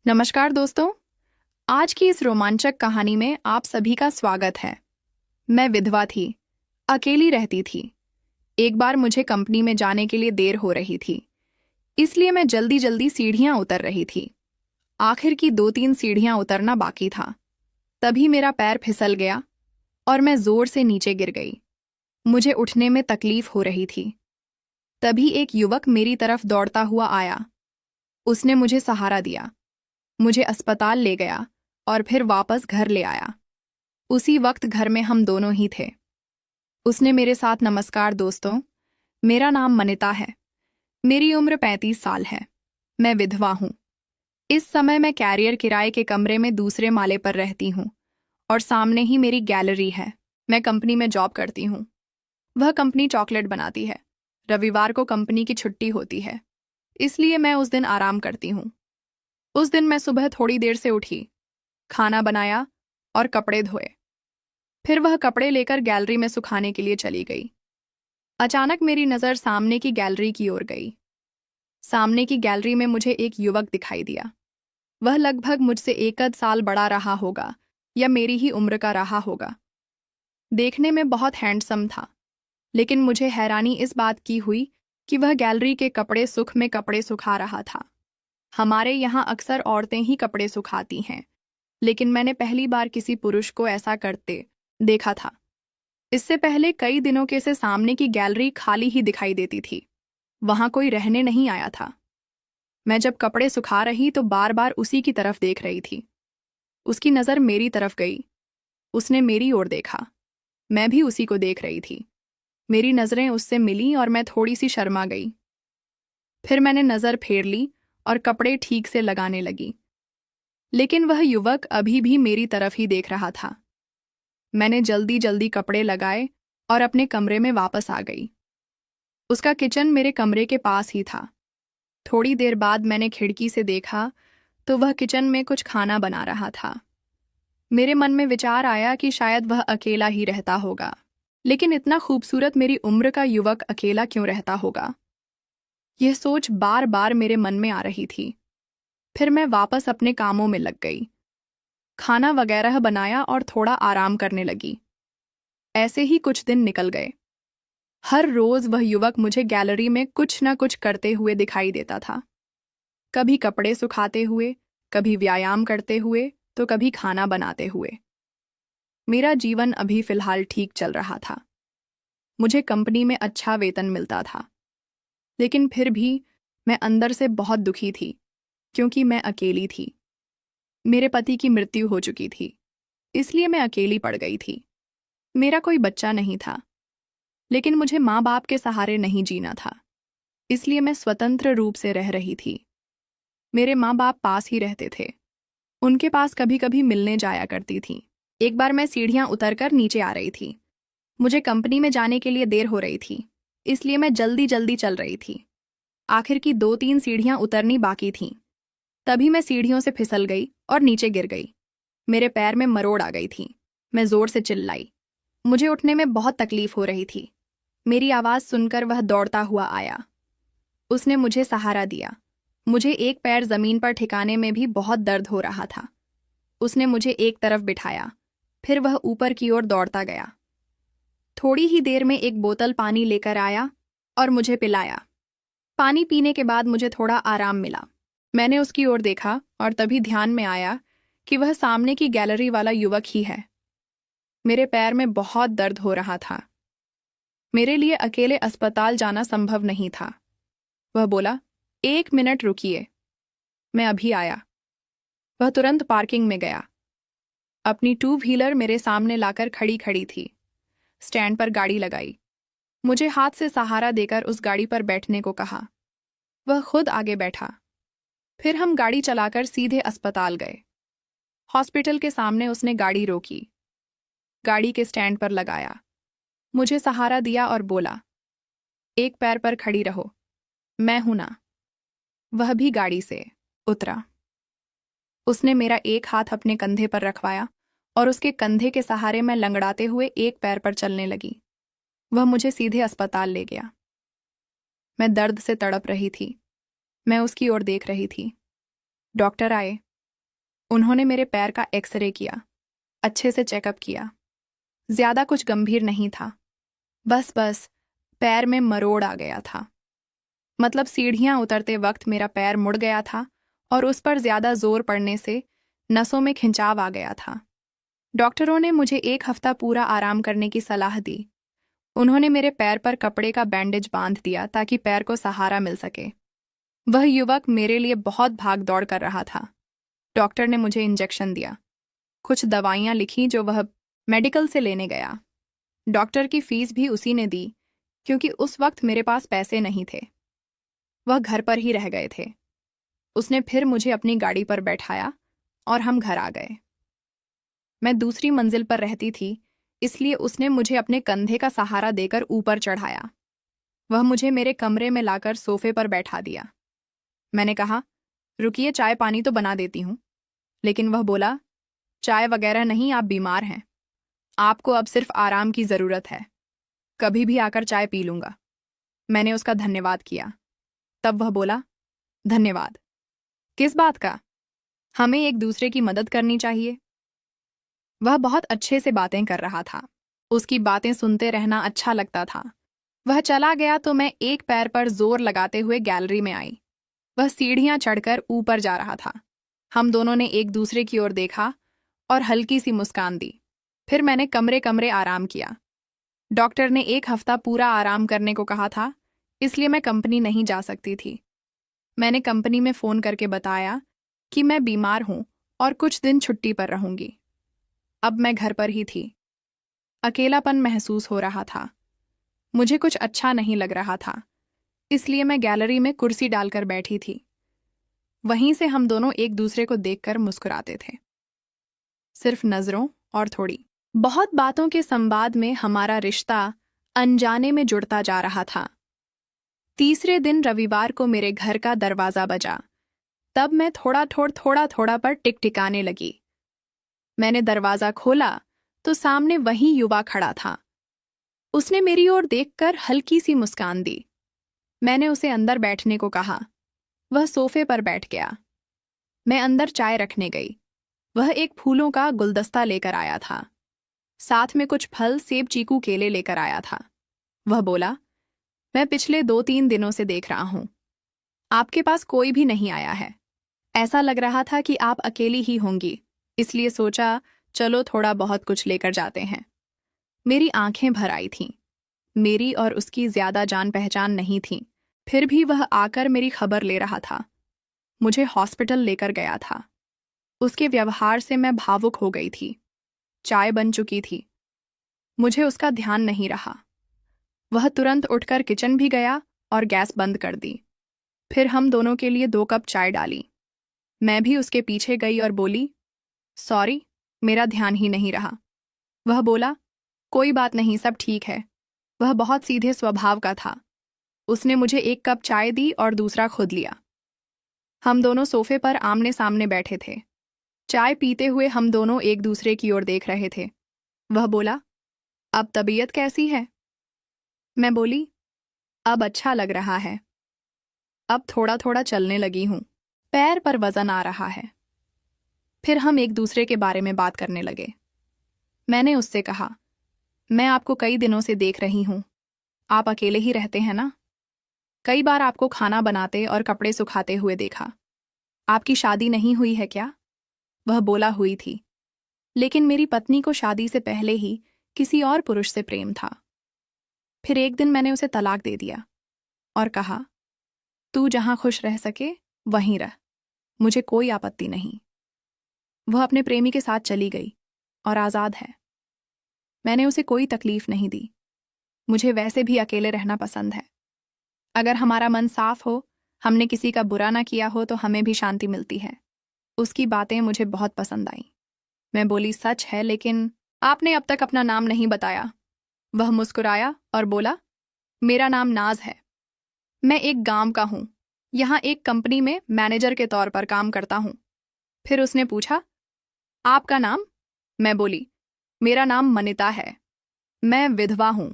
नमस्कार दोस्तों। आज की इस रोमांचक कहानी में आप सभी का स्वागत है। मैं विधवा थी, अकेली रहती थी। एक बार मुझे कंपनी में जाने के लिए देर हो रही थी, इसलिए मैं जल्दी जल्दी सीढ़ियां उतर रही थी। आखिर की 2-3 सीढ़ियां उतरना बाकी था। तभी मेरा पैर फिसल गया और मैं जोर से नीचे गिर गई। मुझे उठने में तकलीफ हो रही थी। तभी एक युवक मेरी तरफ दौड़ता हुआ आया। उसने मुझे सहारा दिया, मुझे अस्पताल ले गया और फिर वापस घर ले आया। उसी वक्त घर में हम दोनों ही थे। उसने मेरे साथ, नमस्कार दोस्तों, मेरा नाम मनिता है। मेरी उम्र 35 साल है। मैं विधवा हूँ। इस समय मैं कैरियर किराए के कमरे में दूसरे माले पर रहती हूँ और सामने ही मेरी गैलरी है। मैं कंपनी में जॉब करती हूँ। वह कंपनी चॉकलेट बनाती है। रविवार को कंपनी की छुट्टी होती है, इसलिए मैं उस दिन आराम करती हूँ। उस दिन मैं सुबह थोड़ी देर से उठी, खाना बनाया और कपड़े धोए। फिर वह कपड़े लेकर गैलरी में सुखाने के लिए चली गई। अचानक मेरी नज़र सामने की गैलरी की ओर गई। सामने की गैलरी में मुझे एक युवक दिखाई दिया। वह लगभग मुझसे 1 साल बड़ा रहा होगा या मेरी ही उम्र का रहा होगा। देखने में बहुत हैंडसम था, लेकिन मुझे हैरानी इस बात की हुई कि वह गैलरी के कपड़े सुख में कपड़े सुखा रहा था। हमारे यहाँ अक्सर औरतें ही कपड़े सुखाती हैं, लेकिन मैंने पहली बार किसी पुरुष को ऐसा करते देखा था। इससे पहले कई दिनों के से सामने की गैलरी खाली ही दिखाई देती थी। वहां कोई रहने नहीं आया था। मैं जब कपड़े सुखा रही तो बार बार उसी की तरफ देख रही थी। उसकी नज़र मेरी तरफ गई। उसने मेरी ओर देखा। मैं भी उसी को देख रही थी। मेरी नज़रें उससे मिलीं और मैं थोड़ी सी शर्मा गई। फिर मैंने नज़र फेर ली और कपड़े ठीक से लगाने लगी, लेकिन वह युवक अभी भी मेरी तरफ ही देख रहा था। मैंने जल्दी जल्दी कपड़े लगाए और अपने कमरे में वापस आ गई। उसका किचन मेरे कमरे के पास ही था। थोड़ी देर बाद मैंने खिड़की से देखा तो वह किचन में कुछ खाना बना रहा था। मेरे मन में विचार आया कि शायद वह अकेला ही रहता होगा, लेकिन इतना खूबसूरत मेरी उम्र का युवक अकेला क्यों रहता होगा? यह सोच बार बार मेरे मन में आ रही थी। फिर मैं वापस अपने कामों में लग गई। खाना वगैरह बनाया और थोड़ा आराम करने लगी। ऐसे ही कुछ दिन निकल गए। हर रोज वह युवक मुझे गैलरी में कुछ न कुछ करते हुए दिखाई देता था। कभी कपड़े सुखाते हुए, कभी व्यायाम करते हुए, तो कभी खाना बनाते हुए। मेरा जीवन अभी फिलहाल ठीक चल रहा था। मुझे कंपनी में अच्छा वेतन मिलता था, लेकिन फिर भी मैं अंदर से बहुत दुखी थी, क्योंकि मैं अकेली थी। मेरे पति की मृत्यु हो चुकी थी, इसलिए मैं अकेली पड़ गई थी। मेरा कोई बच्चा नहीं था, लेकिन मुझे माँ बाप के सहारे नहीं जीना था, इसलिए मैं स्वतंत्र रूप से रह रही थी। मेरे माँ बाप पास ही रहते थे। उनके पास कभी कभी मिलने जाया करती थी। एक बार मैं सीढ़ियाँ उतरकर नीचे आ रही थी। मुझे कंपनी में जाने के लिए देर हो रही थी, इसलिए मैं जल्दी जल्दी चल रही थी। आखिर की 2-3 सीढ़ियाँ उतरनी बाकी थीं। तभी मैं सीढ़ियों से फिसल गई और नीचे गिर गई। मेरे पैर में मरोड़ आ गई थी। मैं जोर से चिल्लाई। मुझे उठने में बहुत तकलीफ हो रही थी। मेरी आवाज़ सुनकर वह दौड़ता हुआ आया। उसने मुझे सहारा दिया। मुझे एक पैर जमीन पर ठिकाने में भी बहुत दर्द हो रहा था। उसने मुझे एक तरफ बिठाया, फिर वह ऊपर की ओर दौड़ता गया। थोड़ी ही देर में एक बोतल पानी लेकर आया और मुझे पिलाया। पानी पीने के बाद मुझे थोड़ा आराम मिला। मैंने उसकी ओर देखा और तभी ध्यान में आया कि वह सामने की गैलरी वाला युवक ही है। मेरे पैर में बहुत दर्द हो रहा था। मेरे लिए अकेले अस्पताल जाना संभव नहीं था। वह बोला, 1 मिनट रुकिए, मैं अभी आया। वह तुरंत पार्किंग में गया। अपनी 2 व्हीलर मेरे सामने लाकर खड़ी खड़ी थी। स्टैंड पर गाड़ी लगाई। मुझे हाथ से सहारा देकर उस गाड़ी पर बैठने को कहा। वह खुद आगे बैठा। फिर हम गाड़ी चलाकर सीधे अस्पताल गए। हॉस्पिटल के सामने उसने गाड़ी रोकी, गाड़ी के स्टैंड पर लगाया, मुझे सहारा दिया और बोला, एक पैर पर खड़ी रहो, मैं हूं ना। वह भी गाड़ी से उतरा। उसने मेरा एक हाथ अपने कंधे पर रखवाया और उसके कंधे के सहारे मैं लंगड़ाते हुए एक पैर पर चलने लगी। वह मुझे सीधे अस्पताल ले गया। मैं दर्द से तड़प रही थी। मैं उसकी ओर देख रही थी। डॉक्टर आए, उन्होंने मेरे पैर का एक्सरे किया, अच्छे से चेकअप किया। ज्यादा कुछ गंभीर नहीं था, बस पैर में मरोड़ आ गया था। मतलब सीढ़ियां उतरते वक्त मेरा पैर मुड़ गया था और उस पर ज्यादा जोर पड़ने से नसों में खिंचाव आ गया था। डॉक्टरों ने मुझे 1 हफ्ता पूरा आराम करने की सलाह दी। उन्होंने मेरे पैर पर कपड़े का बैंडेज बांध दिया ताकि पैर को सहारा मिल सके। वह युवक मेरे लिए बहुत भाग दौड़ कर रहा था। डॉक्टर ने मुझे इंजेक्शन दिया, कुछ दवाइयां लिखी जो वह मेडिकल से लेने गया। डॉक्टर की फीस भी उसी ने दी क्योंकि उस वक्त मेरे पास पैसे नहीं थे। वह घर पर ही रह गए थे। उसने फिर मुझे अपनी गाड़ी पर बैठाया और हम घर आ गए। मैं दूसरी मंजिल पर रहती थी, इसलिए उसने मुझे अपने कंधे का सहारा देकर ऊपर चढ़ाया। वह मुझे मेरे कमरे में लाकर सोफे पर बैठा दिया। मैंने कहा, रुकिए, चाय पानी तो बना देती हूँ। लेकिन वह बोला, चाय वगैरह नहीं, आप बीमार हैं। आपको अब सिर्फ आराम की ज़रूरत है। कभी भी आकर चाय पी लूँगा। मैंने उसका धन्यवाद किया। तब वह बोला, धन्यवाद? किस बात का? हमें एक दूसरे की मदद करनी चाहिए। वह बहुत अच्छे से बातें कर रहा था। उसकी बातें सुनते रहना अच्छा लगता था। वह चला गया तो मैं एक पैर पर जोर लगाते हुए गैलरी में आई। वह सीढ़ियां चढ़कर ऊपर जा रहा था। हम दोनों ने एक दूसरे की ओर देखा और हल्की सी मुस्कान दी। फिर मैंने कमरे कमरे आराम किया। डॉक्टर ने 1 हफ्ता पूरा आराम करने को कहा था, इसलिए मैं कंपनी नहीं जा सकती थी। मैंने कंपनी में फ़ोन करके बताया कि मैं बीमार हूं और कुछ दिन छुट्टी पर रहूंगी। अब मैं घर पर ही थी। अकेलापन महसूस हो रहा था। मुझे कुछ अच्छा नहीं लग रहा था, इसलिए मैं गैलरी में कुर्सी डालकर बैठी थी। वहीं से हम दोनों एक दूसरे को देखकर मुस्कुराते थे। सिर्फ नजरों और थोड़ी बहुत बातों के संवाद में हमारा रिश्ता अनजाने में जुड़ता जा रहा था। तीसरे दिन रविवार को मेरे घर का दरवाजा बजा। तब मैं थोड़ा थोड़ा पर टिकटिकाने लगी। मैंने दरवाजा खोला तो सामने वही युवा खड़ा था। उसने मेरी ओर देखकर हल्की सी मुस्कान दी। मैंने उसे अंदर बैठने को कहा। वह सोफे पर बैठ गया। मैं अंदर चाय रखने गई। वह एक फूलों का गुलदस्ता लेकर आया था। साथ में कुछ फल, सेब, चीकू, केले लेकर आया था। वह बोला, मैं पिछले 2-3 दिनों से देख रहा हूं। आपके पास कोई भी नहीं आया है। ऐसा लग रहा था कि आप अकेली ही होंगी, इसलिए सोचा चलो थोड़ा बहुत कुछ लेकर जाते हैं। मेरी आंखें भर आई थीं। मेरी और उसकी ज्यादा जान पहचान नहीं थी, फिर भी वह आकर मेरी खबर ले रहा था। मुझे हॉस्पिटल लेकर गया था। उसके व्यवहार से मैं भावुक हो गई थी। चाय बन चुकी थी। मुझे उसका ध्यान नहीं रहा। वह तुरंत उठकर किचन भी गया और गैस बंद कर दी। फिर हम दोनों के लिए 2 कप चाय डाली। मैं भी उसके पीछे गई और बोली, सॉरी, मेरा ध्यान ही नहीं रहा। वह बोला, कोई बात नहीं, सब ठीक है। वह बहुत सीधे स्वभाव का था। उसने मुझे 1 कप चाय दी और दूसरा खुद लिया। हम दोनों सोफे पर आमने सामने बैठे थे। चाय पीते हुए हम दोनों एक दूसरे की ओर देख रहे थे। वह बोला, अब तबीयत कैसी है? मैं बोली, अब अच्छा लग रहा है। अब थोड़ा थोड़ा चलने लगी हूं। पैर पर वजन आ रहा है। फिर हम एक दूसरे के बारे में बात करने लगे। मैंने उससे कहा, मैं आपको कई दिनों से देख रही हूं। आप अकेले ही रहते हैं ना? कई बार आपको खाना बनाते और कपड़े सुखाते हुए देखा। आपकी शादी नहीं हुई है क्या? वह बोला, हुई थी, लेकिन मेरी पत्नी को शादी से पहले ही किसी और पुरुष से प्रेम था। फिर एक दिन मैंने उसे तलाक दे दिया और कहा, तू जहां खुश रह सके वहीं रह, मुझे कोई आपत्ति नहीं। वह अपने प्रेमी के साथ चली गई और आज़ाद है। मैंने उसे कोई तकलीफ नहीं दी। मुझे वैसे भी अकेले रहना पसंद है। अगर हमारा मन साफ हो, हमने किसी का बुरा ना किया हो, तो हमें भी शांति मिलती है। उसकी बातें मुझे बहुत पसंद आईं। मैं बोली, सच है, लेकिन आपने अब तक अपना नाम नहीं बताया। वह मुस्कुराया और बोला, मेरा नाम नाज है। मैं एक गांव का हूं। यहां एक कंपनी में मैनेजर के तौर पर काम करता हूं। फिर उसने पूछा, आपका नाम? मैं बोली, मेरा नाम मनिता है। मैं विधवा हूं।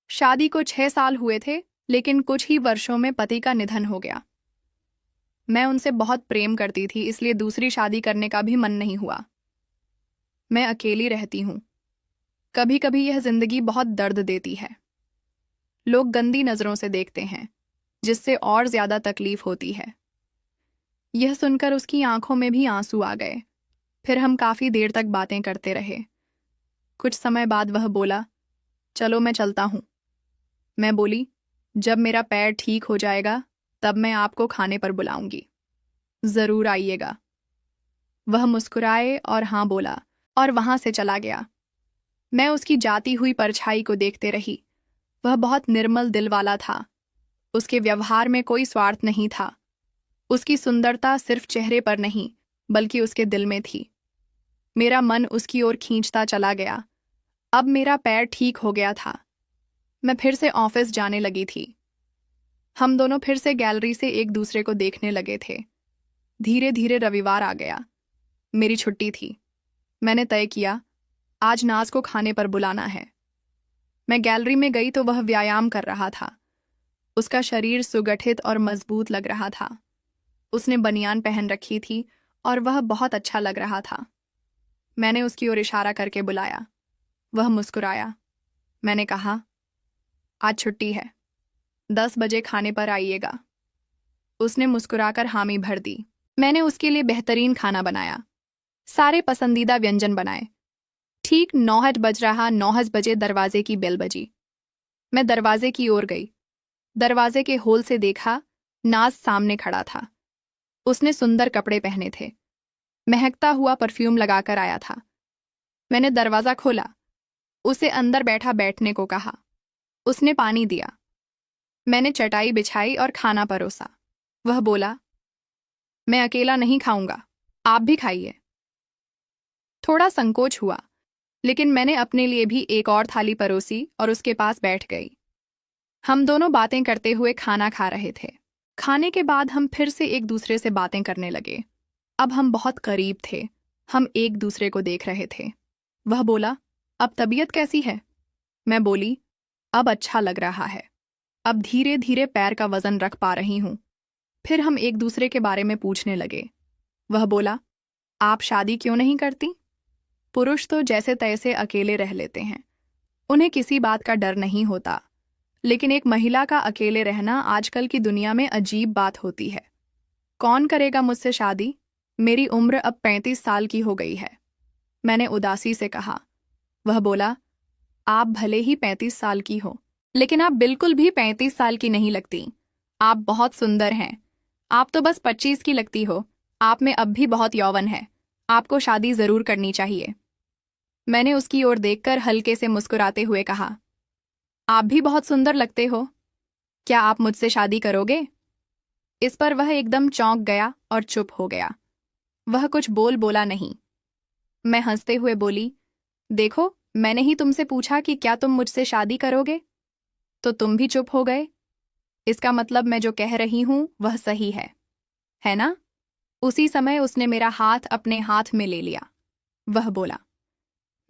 शादी को 6 साल हुए थे, लेकिन कुछ ही वर्षों में पति का निधन हो गया। मैं उनसे बहुत प्रेम करती थी, इसलिए दूसरी शादी करने का भी मन नहीं हुआ। मैं अकेली रहती हूँ। कभी कभी यह जिंदगी बहुत दर्द देती है। लोग गंदी नजरों से देखते हैं, जिससे और ज्यादा तकलीफ होती है। यह सुनकर उसकी आंखों में भी आंसू आ गए। फिर हम काफी देर तक बातें करते रहे। कुछ समय बाद वह बोला, चलो मैं चलता हूँ। मैं बोली, जब मेरा पैर ठीक हो जाएगा तब मैं आपको खाने पर बुलाऊंगी, जरूर आइएगा। वह मुस्कुराए और हाँ बोला और वहां से चला गया। मैं उसकी जाती हुई परछाई को देखते रही। वह बहुत निर्मल दिल वाला था। उसके व्यवहार में कोई स्वार्थ नहीं था। उसकी सुंदरता सिर्फ चेहरे पर नहीं, बल्कि उसके दिल में थी। मेरा मन उसकी ओर खींचता चला गया। अब मेरा पैर ठीक हो गया था। मैं फिर से ऑफिस जाने लगी थी। हम दोनों फिर से गैलरी से एक दूसरे को देखने लगे थे। धीरे धीरे रविवार आ गया। मेरी छुट्टी थी। मैंने तय किया, आज नाज को खाने पर बुलाना है। मैं गैलरी में गई तो वह व्यायाम कर रहा था। उसका शरीर सुगठित और मजबूत लग रहा था। उसने बनियान पहन रखी थी और वह बहुत अच्छा लग रहा था। मैंने उसकी ओर इशारा करके बुलाया। वह मुस्कुराया। मैंने कहा, आज छुट्टी है, 10 बजे खाने पर आइएगा। उसने मुस्कुराकर हामी भर दी। मैंने उसके लिए बेहतरीन खाना बनाया। सारे पसंदीदा व्यंजन बनाए। ठीक 9 बज रहा, 9 बजे दरवाजे की बेल बजी। मैं दरवाजे की ओर गई। दरवाजे के होल से देखा, नाज सामने खड़ा था। उसने सुंदर कपड़े पहने थे। महकता हुआ परफ्यूम लगाकर आया था। मैंने दरवाजा खोला। उसे अंदर बैठने को कहा। उसने पानी दिया। मैंने चटाई बिछाई और खाना परोसा। वह बोला, मैं अकेला नहीं खाऊंगा, आप भी खाइए। थोड़ा संकोच हुआ, लेकिन मैंने अपने लिए भी एक और थाली परोसी और उसके पास बैठ गई। हम दोनों बातें करते हुए खाना खा रहे थे। खाने के बाद हम फिर से एक दूसरे से बातें करने लगे। अब हम बहुत करीब थे। हम एक दूसरे को देख रहे थे। वह बोला, अब तबीयत कैसी है? मैं बोली, अब अच्छा लग रहा है। अब धीरे धीरे पैर का वजन रख पा रही हूं। फिर हम एक दूसरे के बारे में पूछने लगे। वह बोला, आप शादी क्यों नहीं करती? पुरुष तो जैसे तैसे अकेले रह लेते हैं, उन्हें किसी बात का डर नहीं होता, लेकिन एक महिला का अकेले रहना आजकल की दुनिया में अजीब बात होती है। कौन करेगा मुझसे शादी? मेरी उम्र अब 35 साल की हो गई है। मैंने उदासी से कहा। वह बोला, आप भले ही 35 साल की हो, लेकिन आप बिल्कुल भी 35 साल की नहीं लगती। आप बहुत सुंदर हैं। आप तो बस 25 की लगती हो। आप में अब भी बहुत यौवन है। आपको शादी जरूर करनी चाहिए। मैंने उसकी ओर देखकर हल्के से मुस्कुराते हुए कहा, आप भी बहुत सुंदर लगते हो। क्या आप मुझसे शादी करोगे? इस पर वह एकदम चौंक गया और चुप हो गया। वह कुछ बोला नहीं। मैं हंसते हुए बोली, देखो, मैंने ही तुमसे पूछा कि क्या तुम मुझसे शादी करोगे, तो तुम भी चुप हो गए। इसका मतलब मैं जो कह रही हूं वह सही है ना? उसी समय उसने मेरा हाथ अपने हाथ में ले लिया। वह बोला,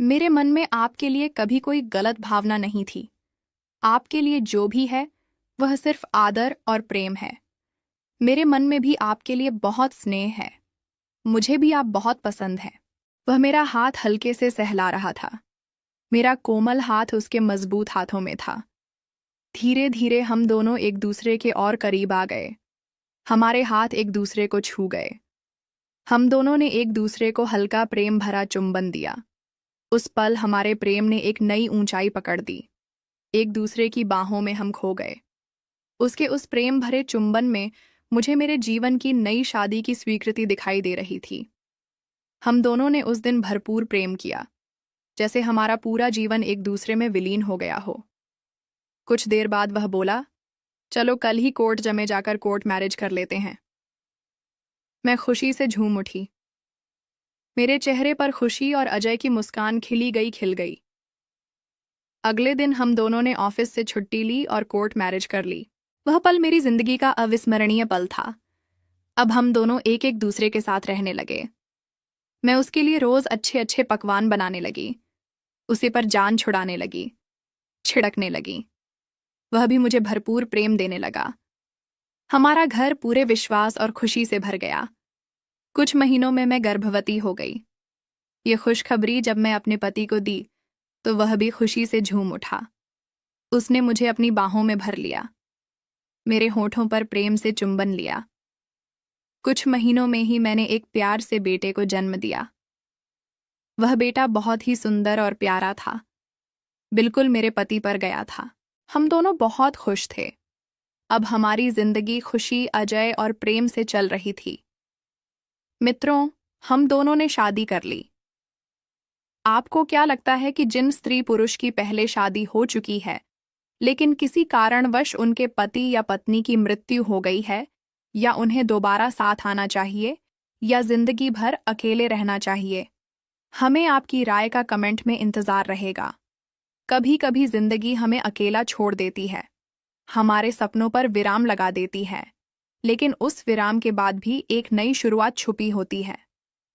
मेरे मन में आपके लिए कभी कोई गलत भावना नहीं थी। आपके लिए जो भी है वह सिर्फ आदर और प्रेम है। मेरे मन में भी आपके लिए बहुत स्नेह है। मुझे भी आप बहुत पसंद हैं। वह मेरा हाथ हल्के से सहला रहा था। मेरा कोमल हाथ उसके मजबूत हाथों में था। धीरे धीरे हम दोनों एक दूसरे के और करीब आ गए। हमारे हाथ एक दूसरे को छू गए। हम दोनों ने एक दूसरे को हल्का प्रेम भरा चुंबन दिया। उस पल हमारे प्रेम ने एक नई ऊंचाई पकड़ दी। एक दूसरे की बाहों में हम खो गए। उसके उस प्रेम भरे चुंबन में मुझे मेरे जीवन की नई शादी की स्वीकृति दिखाई दे रही थी। हम दोनों ने उस दिन भरपूर प्रेम किया, जैसे हमारा पूरा जीवन एक दूसरे में विलीन हो गया हो। कुछ देर बाद वह बोला, चलो कल ही कोर्ट जमे जाकर कोर्ट मैरिज कर लेते हैं। मैं खुशी से झूम उठी। मेरे चेहरे पर खुशी और अजय की मुस्कान खिल गई। अगले दिन हम दोनों ने ऑफिस से छुट्टी ली और कोर्ट मैरिज कर ली। वह पल मेरी जिंदगी का अविस्मरणीय पल था। अब हम दोनों एक एक दूसरे के साथ रहने लगे। मैं उसके लिए रोज अच्छे अच्छे पकवान बनाने लगी। उसे पर जान छुड़ाने लगी, छिड़कने लगी। वह भी मुझे भरपूर प्रेम देने लगा। हमारा घर पूरे विश्वास और खुशी से भर गया। कुछ महीनों में मैं गर्भवती हो गई। ये खुशखबरी जब मैं अपने पति को दी तो वह भी खुशी से झूम उठा। उसने मुझे अपनी बाहों में भर लिया, मेरे होठों पर प्रेम से चुंबन लिया। कुछ महीनों में ही मैंने एक प्यार से बेटे को जन्म दिया। वह बेटा बहुत ही सुंदर और प्यारा था, बिल्कुल मेरे पति पर गया था। हम दोनों बहुत खुश थे। अब हमारी जिंदगी खुशी, अजय और प्रेम से चल रही थी। मित्रों, हम दोनों ने शादी कर ली। आपको क्या लगता है कि जिन स्त्री पुरुष की पहले शादी हो चुकी है लेकिन किसी कारणवश उनके पति या पत्नी की मृत्यु हो गई है, या उन्हें दोबारा साथ आना चाहिए या जिंदगी भर अकेले रहना चाहिए? हमें आपकी राय का कमेंट में इंतजार रहेगा। कभी कभी जिंदगी हमें अकेला छोड़ देती है, हमारे सपनों पर विराम लगा देती है, लेकिन उस विराम के बाद भी एक नई शुरुआत छुपी होती है।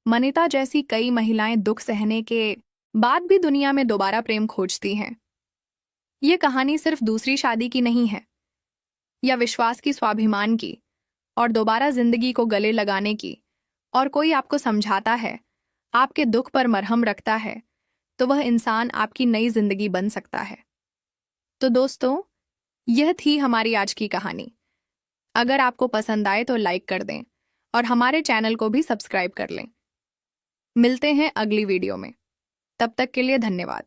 मनीता जैसी कई महिलाएं दुख सहने के बाद भी दुनिया में दोबारा प्रेम खोजती हैं। ये कहानी सिर्फ दूसरी शादी की नहीं है, या विश्वास की, स्वाभिमान की और दोबारा जिंदगी को गले लगाने की। और कोई आपको समझाता है, आपके दुख पर मरहम रखता है, तो वह इंसान आपकी नई जिंदगी बन सकता है। तो दोस्तों, यह थी हमारी आज की कहानी। अगर आपको पसंद आए तो लाइक कर दें और हमारे चैनल को भी सब्सक्राइब कर लें। मिलते हैं अगली वीडियो में। तब तक के लिए धन्यवाद।